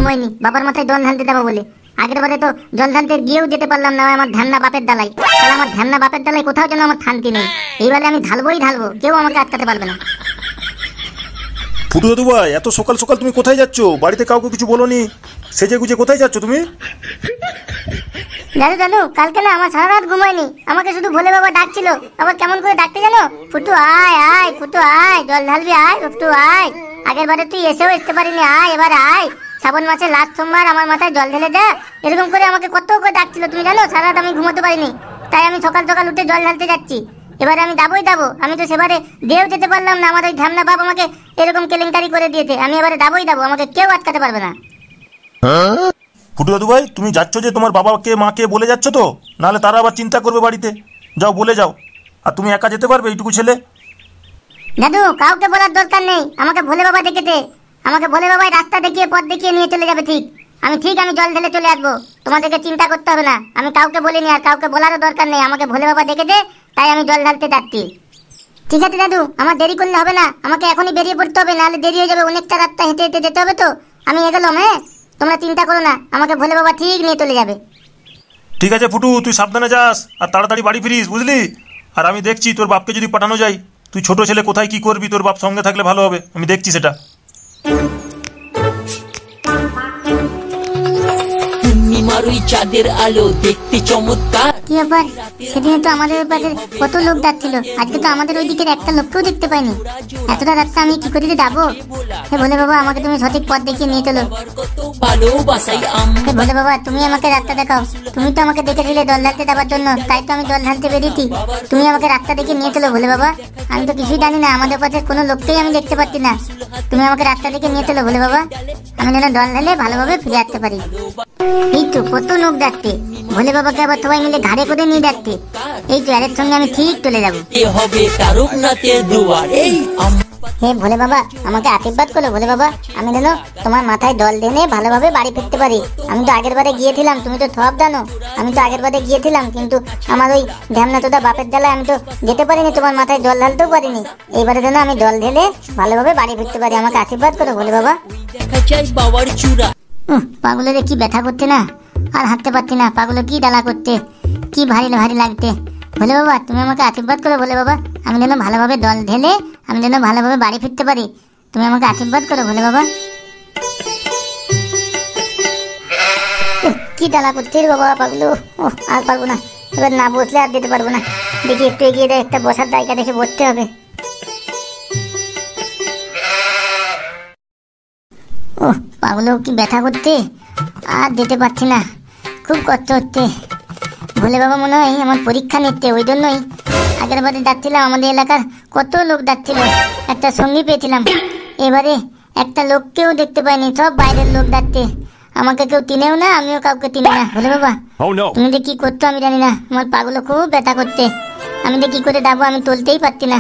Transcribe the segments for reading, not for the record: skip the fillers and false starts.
ঘুমাইনি বাবার মাথায় জল ঢালতে যাবো বলে। আগের বারে তো জল ঢালতে গিয়েও যেতে পারলাম না, আমার ধ্যানা বাপের ডালাই। তাহলে আমার ধ্যানা বাপের ডালাই কোথাও যেন আমার শান্তি নেই। এইবারে আমি ঢালবোই ঢালবো, কেউ আমাকে আটকাতে পারবে না। ফুটু দাদু ভাই, এত সকাল সকাল তুমি কোথায় যাচ্ছ? বাড়িতে কাউকে কিছু বলোনি? সেজে গুজে কোথায় যাচ্ছ তুমি? জানো জানো, কালকে না আমার সারা রাত ঘুমাইনি, আমাকে শুধু ভোলে বাবা ডাকছিল। আবার কেমন করে ডাকতে জানো? ফুটু আয় আয়, ফুটু আয়, জল ঢালবি আয়, ফুটু আয়। আগের বারে তুই এসেও আসতে পারিনি, আয় এবার আয়, শ্রাবণ মাসে লাস্ট সোমবার আমার মাথায় জল ঢেলে দে। এরকম করে আমাকে কত করে ডাকছিল তুমি জানো? সারা রাত আমি ঘুমাতে পারিনি, তাই আমি সকাল সকাল উঠে জল ঢালতে যাচ্ছি। এবারে আমি যাবোই যাবো, আমি তো সেবারে দিয়েও যেতে পারলাম না, আমার ওই ঢ্যামনা বাপ আমাকে এরকম কেলেঙ্কারি করে দিয়েছে। আমি এবারে যাবোই যাবো, আমাকে কেউ আটকাতে পারবে না। ফুটু দাদু ভাই, তুমি যাচ্ছ যে তোমার বাবাকে মাকে বলে যাচ্ছ তো? নাহলে তারা আবার চিন্তা করবে বাড়িতে। যাও বলে যাও। আর তুমি একা যেতে পারবে এইটুকু ছেলে? দাদু কাউকে বলার দরকার নেই, আমাকে ভোলে বাবা দেখেছে। আমাকে ভোলে বাবাই রাস্তা দেখিয়ে পথ দেখিয়ে নিয়ে চলে যাবে। আমি জল ঢেলে চলে আসবো, তোমাদেরকে চিন্তা করতে হবে না। আমি কাউকে বলিনি, আর কাউকে বলারও দরকার নেই। আমাকে ভোলে বাবা দেখেছে, তাই আমি জল ঢালতে যাচ্ছি। ঠিক আছে দাদু, আমার দেরি করলে হবে না, আমাকে এখনই বেরিয়ে পড়তে হবে, নাহলে দেরি হয়ে যাবে। অনেকটা রাস্তা হেঁটে হেঁটে যেতে হবে তো। আমি এগোলাম, হ্যাঁ তোমরা চিন্তা করো না, আমাকে ভোলে বাবা ঠিক নিয়ে চলে যাবে। ঠিক আছে ফুটু, তুই সাবধানে যাস আর তাড়াতাড়ি বাড়ি ফিরিস, বুঝলি? আর আমি দেখছি তোর বাপকে যদি পাঠানো যায়। তুই ছোট ছেলে, কোথায় কি করবি, তোর বাপ সঙ্গে থাকলে ভালো হবে, আমি দেখছি সেটা। চাঁদের আলো দেখতে চমৎকার। কি ব্যাপার, সেদিনে তো আমাদের পাশে কত লোক যাচ্ছিল, আজকে তো আমাদের ওই দিকের একটা লোককেও দেখতে পাইনি। এতটা রাস্তা আমি কি করে যাবো? হে ভোলে বাবা, আমাকে তুমি সঠিক পথ দেখিয়ে নিয়ে চলো। হে ভোলে বাবা, তুমি আমাকে রাস্তা দেখাও। তুমি তো আমাকে দেখেছিলে জল ঢালতে যাবার জন্য, তাই তো আমি জল ঢালতে বেরিয়েছি। তুমি আমাকে রাস্তা দেখিয়ে নিয়ে চলো ভোলে বাবা। আমি তো কিছুই জানি না, আমাদের পাশে কোনো লোককেই আমি দেখতে পাচ্ছি না। তুমি আমাকে রাস্তা দেখিয়ে নিয়ে চলো ভোলে বাবা, আমি যেন জল ঢালে ভালোভাবে ফিরে আসতে পারি। এই তো কত লোক যাচ্ছে, ভোলে বাবাকে আবার সবাই মিলে ঘাড়ে করে নিয়ে যাচ্ছে। এই তো এর সঙ্গে আমি ঠিক চলে যাবো। হে ভোলে বাবা, আমাকে আশীর্বাদ করো ভোলে বাবা, আমি যেন তোমার মাথায় জল ঢেলে ভালোভাবে বাড়ি ফিরতে পারি। আমি তো আগের বারে গিয়েছিলাম, তুমি তো সব জানো। আমি তো আগের বারে গিয়েছিলাম, কিন্তু আমার ওই ঢ্যামনা তোদা বাপের জ্বালায় আমি তো যেতে পারিনি, তোমার মাথায় জল ঢালতেও পারিনি। এইবারে যেন আমি জল ঢেলে ভালোভাবে বাড়ি ফিরতে পারি, আমাকে আশীর্বাদ করো ভোলে বাবা। পাগুলোরে কি ব্যথা করছে না, আর হাঁটতে পারছি না। পাগুলো কি ডালা করছে, কি ভারী ভারী লাগছে। ভোলে বাবা, তুমি আমাকে আশীর্বাদ করো ভোলে বাবা, আমি যেন ভালোভাবে জল ঢেলে আমি যেন ভালোভাবে বাড়ি ফিরতে পারি। তুমি আমাকে আশীর্বাদ করো ভোলে বাবা। কি ডালা করছে রে বাবা পাগুলো, আর পারবো না। এবার না বসলে আর যেতে পারবো না। দেখি একটু এগিয়ে দেয়, একটা বসার জায়গা দেখে বসতে হবে। পাগুলো কি ব্যথা করছে, আর যেতে পারছি না, খুব কষ্ট হচ্ছে। ভোলে বাবা মনে হয় আমার পরীক্ষা নিচ্ছে, ওই জন্যই আগের বারে যাচ্ছিলাম, আমাদের এলাকার কত লোক যাচ্ছিল, একটা সঙ্গী পেয়েছিলাম। এবারে একটা লোককেও দেখতে পাইনি, সব বাইরের লোক যাচ্ছে। আমাকে কেউ চিনেও না, আমিও কাউকে চিনি না। ভোলে বাবা, তুমি যে কি করছো আমি জানি না, আমার পাগুলো খুব ব্যথা করছে। আমি যে কি করে যাবো, আমি তুলতেই পারছি না,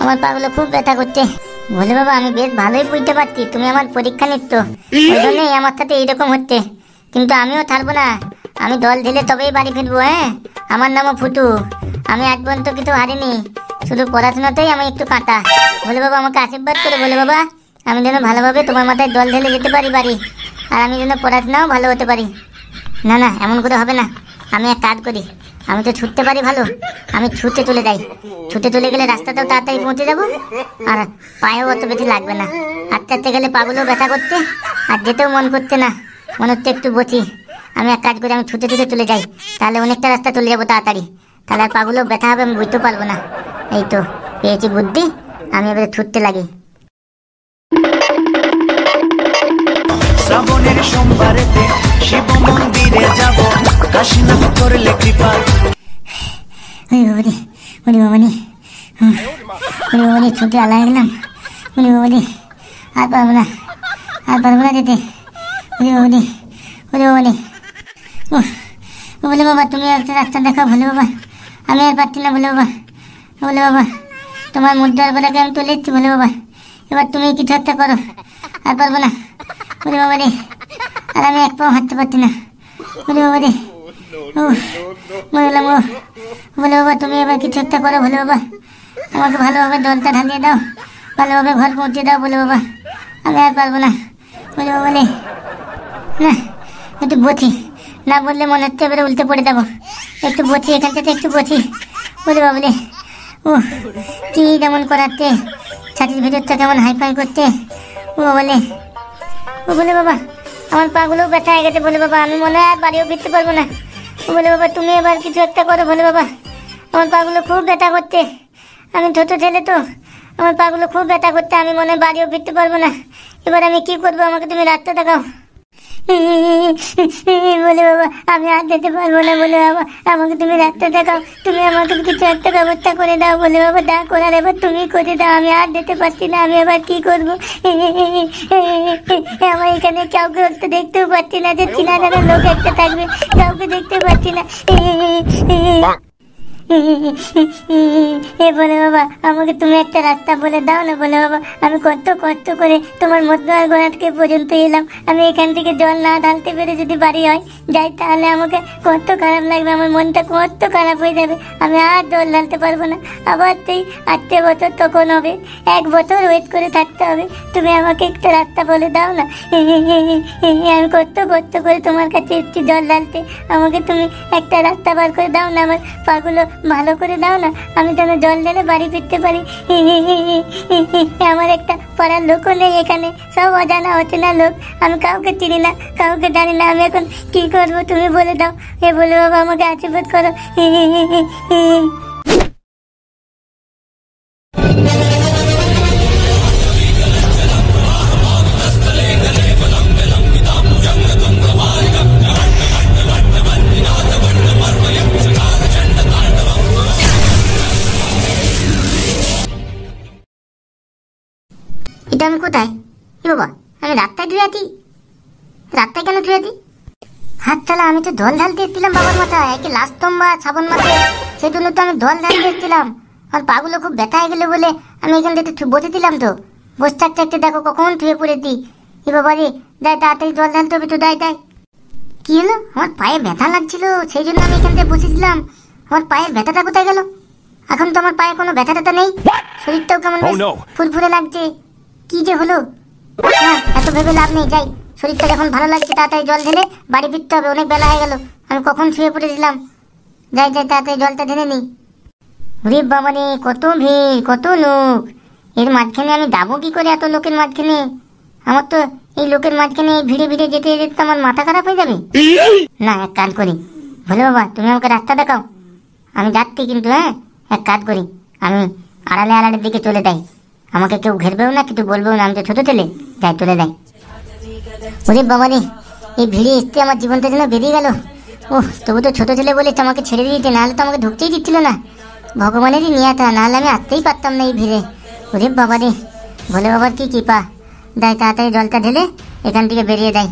আমার পাগুলো খুব ব্যথা করছে। ভোলে বাবা, আমি বেশ ভালোই বুঝতে পারছি তুমি আমার পরীক্ষা নিচ্ছ, ওই জন্যই আমার সাথে এইরকম হচ্ছে। কিন্তু আমিও থাকবো না, আমি জল ঢেলে তবেই বাড়ি ফিরবো। হ্যাঁ, আমার নামও ফুটু, আমি আজ পর্যন্ত কিছু হারিনি, শুধু পড়াশোনাতেই আমি একটু কাঁটা। ভোলে বাবা, আমাকে আশীর্বাদ করে ভোলে বাবা, আমি যেন ভালোভাবে তোমার মাথায় জল ঢেলে যেতে পারি বাড়ি, আর আমি যেন পড়াশোনাও ভালো হতে পারি। না না, এমন করে হবে না। আমি এক কাজ করি, আমি তো ছুটতে পারি ভালো, আমি ছুটে চলে যাই। ছুটে চলে গেলে রাস্তাটাও তাড়াতাড়ি পৌঁছে যাবো, আর পায়েও অত বেশি লাগবে না। আস্তে আস্তে গেলে পাগুলো ব্যথা করছে, আর যেতেও মন করছে না, মনে হচ্ছে একটু বসি। আমি এক কাজ করি, আমি ছুটে ছুটে চলে যাই, তাহলে অনেকটা রাস্তা চলে যাবো তাড়াতাড়ি, তাহলে আর পাগুলো ব্যথা হবে, আমি বুঝতেও পারবো না। এই তো পেয়েছি বুদ্ধি, আমি এবারে ছুটতে লাগি। শ্রাবণের সোমবারেতে শিব মন্দিরে যাব, কাশী নাম করলে কৃপা। ওরে বাবারে, ওরে বাবারে, ওরে বাবারে, ছুটে আলা গেলাম। ওরে বাবারে, আর পারবো না, আর পারবো না যেতে। ওরে বাবারে, ওরে বাবারে, বলে বাবা তুমি একটা রাস্তা দেখাও ভোলে বাবা, আমি আর পারছি না ভোলে বাবা। বলে বাবা, তোমার মুদ্রার বেলাকে আমি তুলে এসছি ভোলে বাবা, এবার তুমি কিছু একটা করো, আর পারবো না। বলে বাবা রে, আর আমি এক পাও হাঁটতে পারছি না। বলে বাবা রে, বললাম বলে বাবা তুমি এবার কিছু একটা করো ভোলে বাবা, আমাকে ভালোভাবে জলটা ঢালিয়ে দাও, ভালোভাবে ঘর পৌঁছে দাও বলে বাবা, আমি আর পারবো না। বলে বাবা রে, না একটু বসি, না বললে মনে হচ্ছে এবারে উল্টে পড়ে যাবো। একটু বসি এখান থেকে, একটু বসি। বলে বাবলে ও কি যেমন করাচ্ছে, ছাতির ভিতরটা কেমন হাইফাই করছে। ও বলে, ও বলে বাবা আমার পাগুলোও ব্যথা হয়ে গেছে। বলে বাবা আমি মনে হয় আর বাড়িও ফিরতে পারবো না। ও বলে বাবা তুমি এবার কিছু একটা করো। বলে বাবা আমার পাগুলো খুব ব্যথা করছে, আমি ছোট ছেলে তো, আমার পাগুলো খুব ব্যথা করছে, আমি মনে হয় বাড়িও ফিরতে পারবো না। এবার আমি কি করবো, আমাকে তুমি রাস্তা দেখাও। বলে বাবা আমি আর যেতে পারবো না। বলে বাবা আমাকে তুমি রাস্তা দেখাও, তুমি আমাকে কিছু একটা ব্যবস্থা করে দাও। বলে বাবা যা করার এবার তুমি করে দাও, আমি আর যেতে পারছি না, আমি এবার কি করবো। আমার এখানে কাউকে একটা দেখতেও পাচ্ছি না, যে চিনা জানা লোক একটা থাকবে, কাউকে দেখতে পাচ্ছি না। বলে বাবা আমাকে তুমি একটা রাস্তা বলে দাও না। বলে বাবা আমি কত কষ্ট করে তোমার মধ্যমার গোড়া থেকে পর্যন্ত এলাম, আমি এখান থেকে জল না ঢালতে পেরে যদি বাড়ি হয় যাই তাহলে আমাকে কত খারাপ লাগবে, আমার মনটা কত খারাপ হয়ে যাবে, আমি আর জল ঢালতে পারবো না। আবার সেই 8 বছর তখন হবে, 1 বছর ওয়েট করে থাকতে হবে, তুমি আমাকে একটা রাস্তা বলে দাও না। আমি কত কষ্ট করে তোমার কাছে এসেছি জল ঢালতে, আমাকে তুমি একটা রাস্তা বার করে দাও না, আমার পাগুলো ভালো করে দাও না, আমি যেন জল ঢেলে বাড়ি ফিরতে পারি। আমার একটা পড়ার লোকও নেই এখানে, সব অজানা অচেনা লোক, আমি কাউকে চিনি না, কাউকে জানি না, আমি এখন কি করবো তুমি বলে দাও। বলে বাবা আমাকে আশীর্বাদ করো। এটা আমি কোথায়? বাবা আমি রাস্তায় ধুয়ে আছি, রাস্তায় কেন ধুয়ে আছি? হাত চালা আমি তো জল ঢালতে এসেছিলাম বাবার মাথায়, একে লাস্ট তোমরা সাবান মাথায়, সেই জন্য তো আমি জল ঢালতে এসেছিলাম। আর পাগুলো খুব ব্যথা হয়ে গেলো বলে আমি এখান থেকে বসেছিলাম, তো বসে থাকতে থাকতে দেখো কখন ধুয়ে পড়েছি। বাবা রে যাই তাড়াতাড়ি জল ঢালতে হবে তো, যাই যাই। কি হলো? আমার পায়ে ব্যথা লাগছিল, সেই জন্য আমি এখান থেকে বসেছিলাম। আমার পায়ের ব্যথাটা কোথায় গেল? এখন তো আমার পায়ে কোনো ব্যথা ট্যাথা নেই, শরীরটাও কেমন ফুরফুরে লাগছে। কি যে হলো, এত ভেবে লাভ নেই, যাই শরীরটা যখন ভালো লাগছে তাড়াতাড়ি জল ঢেলে বাড়ি ফিরতে হবে, অনেক বেলা হয়ে গেল, আমি কখন শুয়ে পড়েছিলাম। যাই যাই তাড়াতাড়ি জলটা ঢেলে নি। রে বাবা রে কত ভিড়, কত লোক, এর মাঝখানে আমি যাবো কি করে এত লোকের মাঝখানে? আমার তো এই লোকের মাঝখানে এই ভিড়ে ভিড়ে যেতে যেতে আমার মাথা খারাপ হয়ে যাবে। না এক কাজ করি, ভোলে বাবা তুমি আমাকে রাস্তা দেখাও, আমি যাচ্ছি কিন্তু। এক কাজ করি, আমি আড়ালে আড়ালের দিকে চলে যাই, আমাকে কেউ ঘেরবেও না, কিছু বলবেও না, আমি তো ছোট ছেলে, যাই চলে যাই। ওরে বাবা রে এই ভিড়ে এসতে আমার জীবনটা যেন বেরিয়ে গেল। ও তবু তো ছোট ছেলে বলেছে আমাকে ছেড়ে দিতে, নাহলে তো আমাকে ঢুকতেই দিচ্ছিল না। ভগবানেরই নিয়াতা, নাহলে আমি আসতেই পারতাম না এই ভিড়ে। ওরে বাবা রে ভোলে বাবার কি কৃপা। যাই তাড়াতাড়ি জলটা ঢেলে এখান থেকে বেরিয়ে যাই।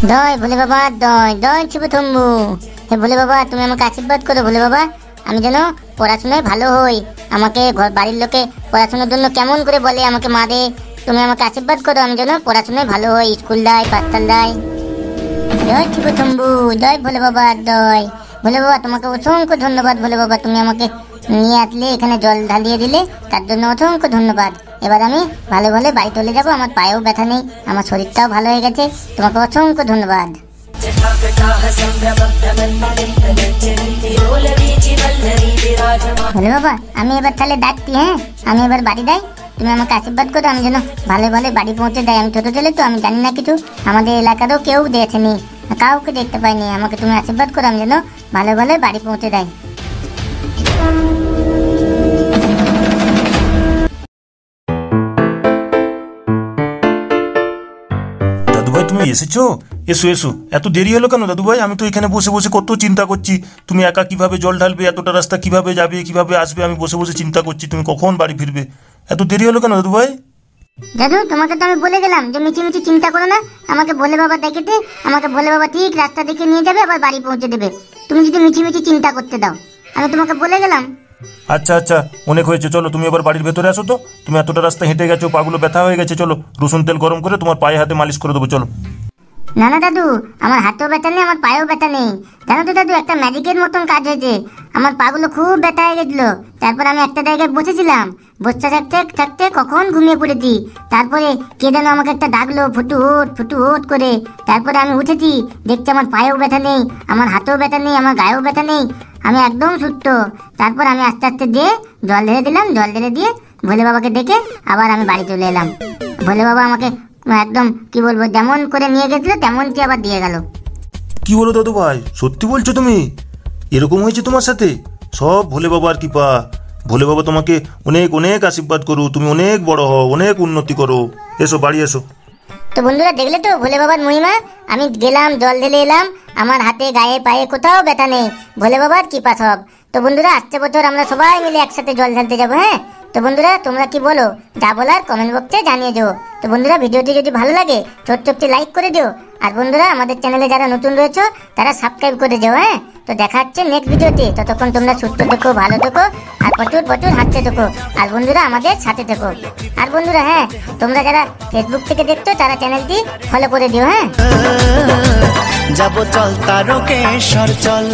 দয় ভোলে বাবা, দয় দয় শুভ থম্বু। হে ভোলে বাবা তুমি আমাকে আশীর্বাদ করো ভোলে বাবা, আমি যেন পড়াশোনায় ভালো হই। আমাকে বাড়ির লোকে পড়াশোনার জন্য কেমন করে বলে, আমাকে মারে, তুমি আমাকে আশীর্বাদ করো, আমি যেন পড়াশোনায় ভালো হই, স্কুল যাই, পাঠশাল যাই। জয় শুভ থম্বু, জয় ভোলে বাবা, জয় ভোলে বাবা। তোমাকে অসংখ্য ধন্যবাদ ভোলে বাবা, তুমি আমাকে নিয়ে আসলে এখানে জল ঢালিয়ে দিলে, তার জন্য অসংখ্য ধন্যবাদ। এবার আমি ভালো ভালো বাড়ি চলে যাবো, আমার পায়েও ব্যথা নেই, আমার শরীরটাও ভালো হয়ে গেছে, তোমাকে অসংখ্য ধন্যবাদ। ভোলে বাবা আমি এবার তাহলে ডাকছি, আমি এবার বাড়ি যাই, তুমি আমাকে আশীর্বাদ করো, আমি যেন ভালো ভালো বাড়ি পৌঁছে যাই। আমি ছোট ছেলে তো, আমি জানি না কিছু, আমাদের এলাকারও কেউ দেখেনি, কাউকে দেখতে পাইনি, আমাকে তুমি আশীর্বাদ করো, আমি যেন ভালো ভালো বাড়ি পৌঁছে যাই। দাদুভাই তুমি এসেছো? এসো এসো। এত দেরি হলো কেন দাদুভাই? আমি তো এখানে বসে বসে কত চিন্তা করছি, তুমি একা কিভাবে জল ঢালবে, এতটা রাস্তা কিভাবে যাবে, কিভাবে আসবে, আমি বসে বসে চিন্তা করছি তুমি কখন বাড়ি ফিরবে। এত দেরি হলো কেন দাদুভাই? দাদু তোমাকে তো আমি বলে গেলাম যে মিছি মিছি চিন্তা করো না, আমাকে ভোলে বাবা দেখেতে, আমাকে ভোলে বাবা ঠিক রাস্তা দেখে নিয়ে যাবে, আবার বাড়ি পৌঁছে দেবে। তুমি যদি মিছি মিছি চিন্তা করতে দাও, আমি তোমাকে বলে গেলাম। আচ্ছা আচ্ছা অনেক হয়েছে, চলো তুমি এবার বাড়ির ভেতরে আসো তো, তুমি এতটা রাস্তা হেঁটে গেছো, পাগুলো ব্যথা হয়ে গেছে, চলো রসুন তেল গরম করে তোমার পায়ে হাতে মালিশ করে দেবো, চলো। না না দাদু, আমার হাতেও ব্যথা নেই, আমার পায়েও ব্যথা নেই। জানো তো দাদু, একটা ম্যাজিকের মতন কাজ হয়েছে। আমার পাগুলো খুব ব্যথা হয়ে গেছিল। তারপর আমি একটা জায়গায় বসেছিলাম, বসতে থাকতে থাকতে কখন ঘুমিয়ে পড়েছি। তারপরে কে যেন আমাকে একটা ডাকলো, ফুটু ওট করে। তারপরে আমি উঠেছি, দেখছি আমার পায়েও ব্যথা নেই, আমার হাতেও ব্যথা নেই, আমার গায়েও ব্যথা নেই, আমি একদম সুস্থ। তারপর আমি আস্তে আস্তে দিয়ে জল ঢেলে দিলাম, জল ঢেলে দিয়ে ভোলে বাবাকে ডেকে আবার আমি বাড়ি চলে এলাম। ভোলে বাবা আমাকে একদম কি বলবো, যেমন করে নিয়ে গেছিল তেমনটি আবার দিয়ে গেল। কি বলো দাদু ভাই, সত্যি বলছো তুমি? এরকম হয়েছে তোমার সাথে? সব ভোলে বাবার কৃপা। ভোলে বাবা তোমাকে অনেক অনেক আশীর্বাদ করো, তুমি অনেক বড় হও, অনেক উন্নতি করো। এসো বাড়ি এসো। তো বন্ধুরা দেখলে তো ভোলে বাবার মহিমা। আমি গেলাম, জল ঢেলে এলাম, আমার হাতে গায়ে পায়ে কোথাও ব্যথা নেই, ভোলে বাবার কৃপা সব। তো বন্ধুরা আসছে বছর আমরা সবাই মিলে একসাথে জল ঢালতে যাবো। হ্যাঁ, তো বন্ধুরা তোমরা কি বলো, যা বলার কমেন্ট বক্সে জানিয়ে দিও। তো বন্ধুরা ভিডিওটি যদি ভালো লাগে ছোট্ট একটি লাইক করে দিও। আর বন্ধুরা আমাদের চ্যানেলে যারা নতুন রয়েছে তারা সাবস্ক্রাইব করে দিও। হ্যাঁ, তো দেখা হচ্ছে নেক্সট ভিডিওতে। ততক্ষণ তোমরা সুস্থ থেকো, ভালো থেকো, আর প্রচুর প্রচুর হাঁটতে থেকো। আর বন্ধুরা আমাদের সাথে থেকো। আর বন্ধুরা হ্যাঁ, তোমরা যারা ফেসবুক থেকে দেখছো তারা চ্যানেলটি ফলো করে দিও। হ্যাঁ, যাব চল তারকেশ্বর চল।